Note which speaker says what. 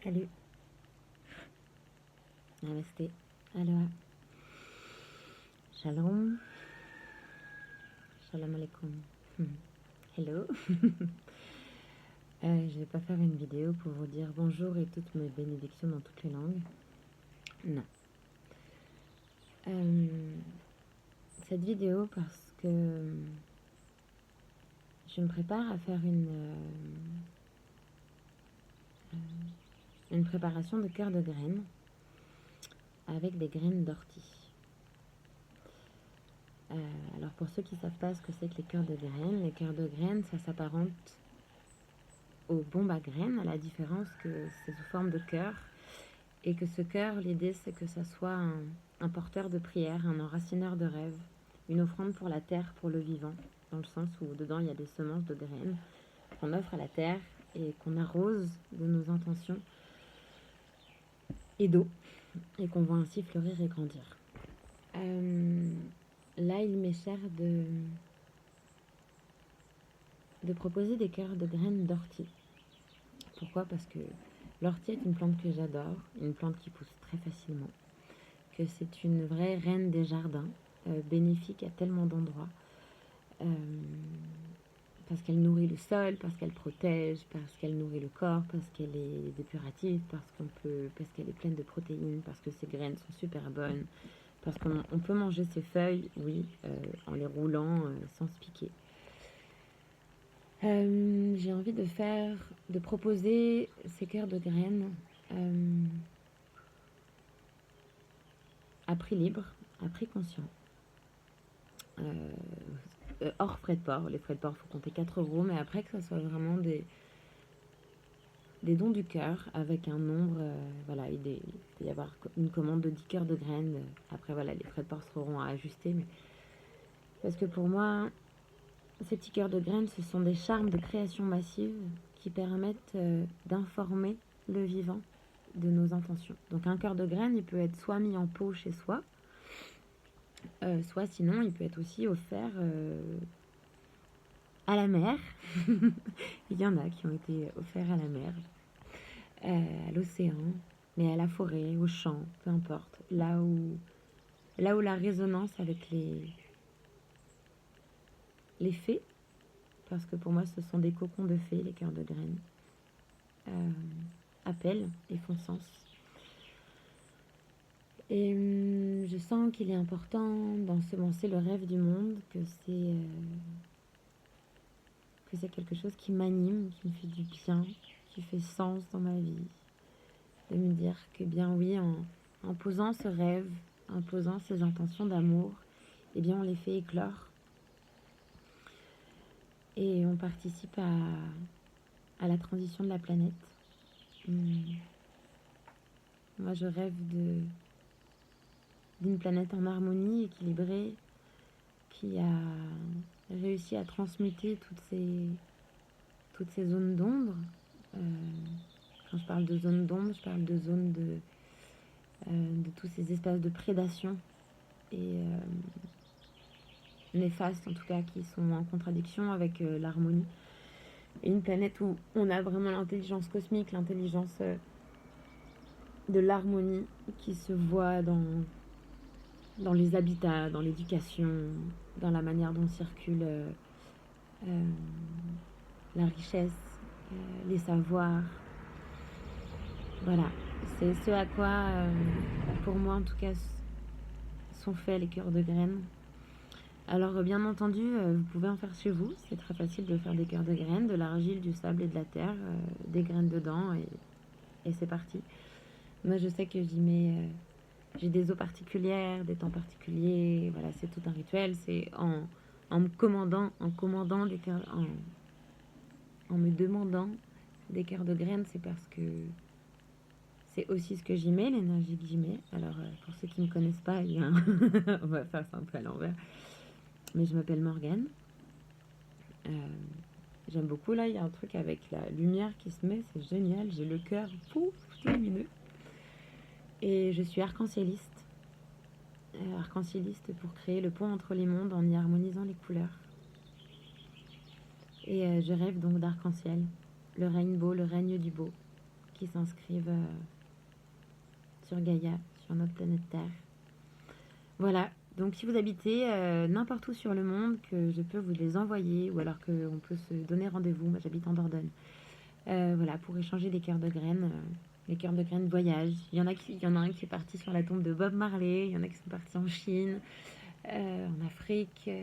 Speaker 1: Salut. Namasté. Aloha. Shalom. Shalom alaikum. Hello. Je vais pas faire une vidéo pour vous dire bonjour et toutes mes bénédictions dans toutes les langues. Non. Cette vidéo parce que je me prépare à faire une préparation de cœur de graines avec des graines d'ortie. Alors pour ceux qui ne savent pas ce que c'est que les cœurs de graines, ça s'apparente aux bombes à graines, à la différence que c'est sous forme de cœur, et que ce cœur, l'idée c'est que ça soit un porteur de prière, un enracineur de rêve, une offrande pour la terre, pour le vivant, dans le sens où dedans il y a des semences de graines qu'on offre à la terre et qu'on arrose de nos intentions et d'eau, et qu'on voit ainsi fleurir et grandir. Là, il m'est cher de proposer des cœurs de graines d'ortie. Pourquoi? Parce que l'ortie est une plante que j'adore, une plante qui pousse très facilement, que c'est une vraie reine des jardins, bénéfique à tellement d'endroits, parce qu'elle nourrit le sol, parce qu'elle protège, parce qu'elle nourrit le corps, parce qu'elle est dépurative, parce qu'elle est pleine de protéines, parce que ses graines sont super bonnes, parce qu'on peut manger ses feuilles, oui, en les roulant sans se piquer. J'ai envie de proposer ces cœurs de graines à prix libre, à prix conscient. Hors frais de port. Les frais de port, il faut compter 4 €, mais après que ça soit vraiment des dons du cœur avec un nombre, voilà, il peut y avoir une commande de 10 cœurs de graines. Après, voilà, les frais de port seront à ajuster, mais parce que pour moi, ces petits cœurs de graines, ce sont des charmes de création massive qui permettent d'informer le vivant de nos intentions. Donc un cœur de graines, il peut être soit mis en pot chez soi, soit sinon, il peut être aussi offert à la mer. Il y en a qui ont été offerts à la mer, à l'océan, mais à la forêt, au champ, peu importe. Là où la résonance avec les fées, parce que pour moi ce sont des cocons de fées, les cœurs de graines, appellent et font sens. Et je sens qu'il est important d'ensemencer le rêve du monde, que c'est quelque chose qui m'anime, qui me fait du bien, qui fait sens dans ma vie. De me dire que bien oui, en posant ce rêve, en posant ces intentions d'amour, eh bien on les fait éclore. Et on participe à la transition de la planète. Moi je rêve d'une planète en harmonie, équilibrée, qui a réussi à transmuter toutes ces zones d'ombre. Quand je parle de zones d'ombre, je parle de zones de tous ces espaces de prédation et néfastes en tout cas, qui sont en contradiction avec l'harmonie. Et une planète où on a vraiment l'intelligence cosmique, l'intelligence de l'harmonie qui se voit dans les habitats, dans l'éducation, dans la manière dont circule la richesse, les savoirs. Voilà, c'est ce à quoi, pour moi en tout cas, sont faits les cœurs de graines. Alors bien entendu, vous pouvez en faire chez vous, c'est très facile de faire des cœurs de graines, de l'argile, du sable et de la terre, des graines dedans et c'est parti. Moi je sais que j'y mets, j'ai des eaux particulières, des temps particuliers, voilà, c'est tout un rituel, c'est en me commandant des cœurs, en me demandant des cœurs de graines, c'est parce que c'est aussi ce que j'y mets, l'énergie que j'y mets. Alors pour ceux qui ne me connaissent pas, eh bien, on va faire ça un peu à l'envers. Mais je m'appelle Morgane. J'aime beaucoup, là, il y a un truc avec la lumière qui se met, c'est génial. J'ai le cœur pouf, lumineux. Et je suis arc-en-cieliste. Arc-en-cieliste pour créer le pont entre les mondes en y harmonisant les couleurs. Et je rêve donc d'arc-en-ciel, le rainbow, le règne du beau, qui s'inscrivent sur Gaïa, sur notre planète Terre. Voilà, donc si vous habitez n'importe où sur le monde, que je peux vous les envoyer, ou alors qu'on peut se donner rendez-vous. Moi j'habite en Dordogne. Voilà, pour échanger des cœurs de graines. Les cœurs de graines voyagent. Il y en a un qui est parti sur la tombe de Bob Marley, il y en a qui sont partis en Chine, en Afrique. Voilà.